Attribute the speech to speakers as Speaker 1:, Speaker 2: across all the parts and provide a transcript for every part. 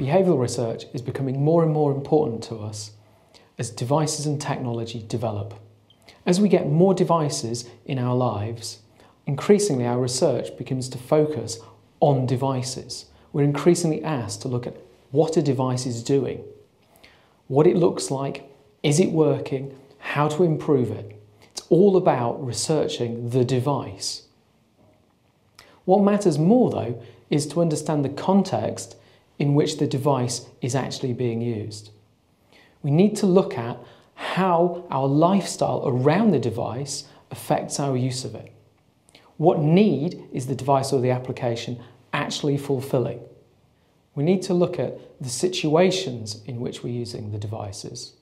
Speaker 1: Behavioural research is becoming more and more important to us as devices and technology develop. As we get more devices in our lives, increasingly our research begins to focus on devices. We're increasingly asked to look at what a device is doing, what it looks like, is it working, how to improve it. It's all about researching the device. What matters more, though, is to understand the context in which the device is actually being used. We need to look at how our lifestyle around the device affects our use of it. What need is the device or the application actually fulfilling? We need to look at the situations in which we're using the devices.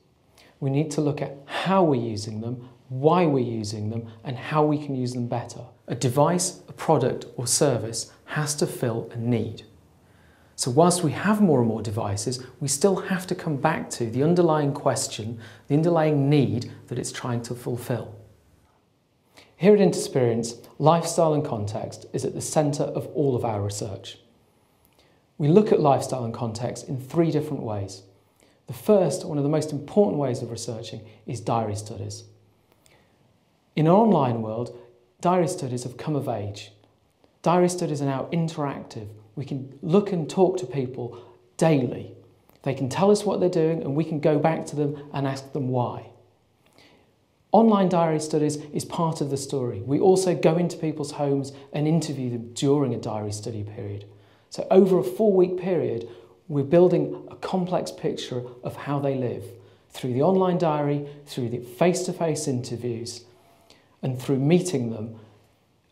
Speaker 1: We need to look at how we're using them, why we're using them, and how we can use them better. A device, a product or service has to fill a need. So whilst we have more and more devices, we still have to come back to the underlying question, the underlying need that it's trying to fulfill. Here at Intersperience, lifestyle and context is at the centre of all of our research. We look at lifestyle and context in three different ways. The first, one of the most important ways of researching, is diary studies. In an online world, diary studies have come of age. Diary studies are now interactive. We can look and talk to people daily. They can tell us what they're doing and we can go back to them and ask them why. Online diary studies is part of the story. We also go into people's homes and interview them during a diary study period. So over a 4-week period, we're building a complex picture of how they live through the online diary, through the face-to-face interviews, and through meeting them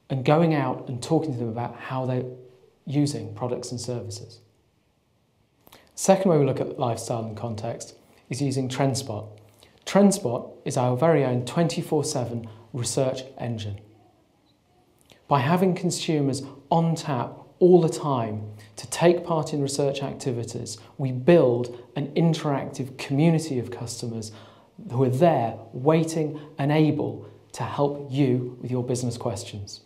Speaker 1: and going out and talking to them about how they're using products and services. Second way we look at lifestyle and context is using TrendSpot. TrendSpot is our very own 24/7 research engine. By having consumers on tap all the time to take part in research activities, we build an interactive community of customers who are there waiting and able to help you with your business questions.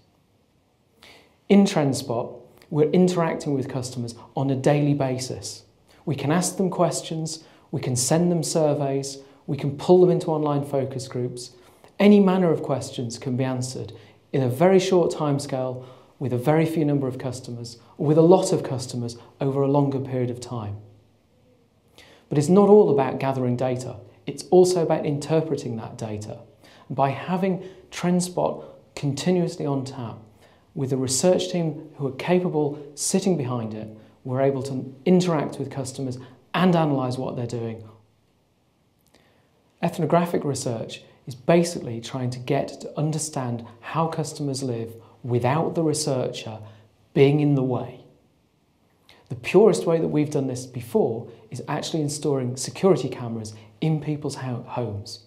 Speaker 1: In TrendSpot, we're interacting with customers on a daily basis. We can ask them questions, we can send them surveys, we can pull them into online focus groups. Any manner of questions can be answered in a very short timescale with a very few number of customers, or with a lot of customers over a longer period of time. But it's not all about gathering data, it's also about interpreting that data. And by having TrendSpot continuously on tap, with a research team who are capable sitting behind it, we're able to interact with customers and analyse what they're doing. Ethnographic research is basically trying to get to understand how customers live without the researcher being in the way. The purest way that we've done this before is actually installing security cameras in people's homes.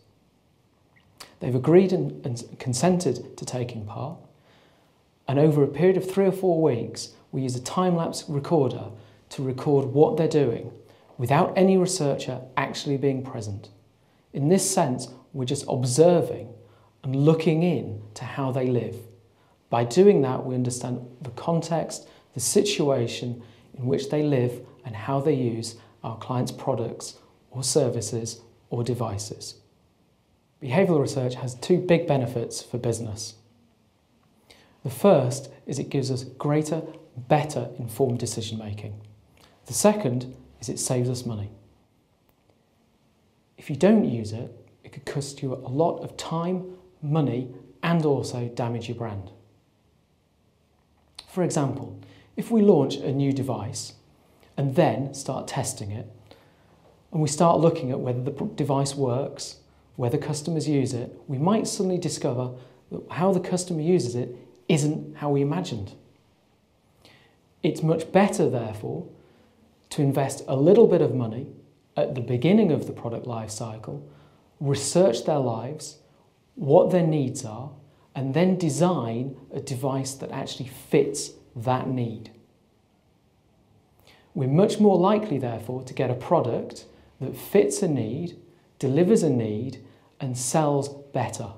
Speaker 1: They've agreed and consented to taking part, and over a period of 3 or 4 weeks, we use a time-lapse recorder to record what they're doing without any researcher actually being present. In this sense, we're just observing and looking in to how they live. By doing that, we understand the context, the situation in which they live and how they use our clients' products or services or devices. Behavioural research has 2 big benefits for business. The first is it gives us greater, better informed decision making. The second is it saves us money. If you don't use it, it could cost you a lot of time, money, and also damage your brand. For example, if we launch a new device and then start testing it, and we start looking at whether the device works, whether customers use it, we might suddenly discover that how the customer uses it isn't how we imagined. It's much better, therefore, to invest a little bit of money at the beginning of the product life cycle, research their lives, what their needs are, and then design a device that actually fits that need. We're much more likely, therefore, to get a product that fits a need, delivers a need, and sells better.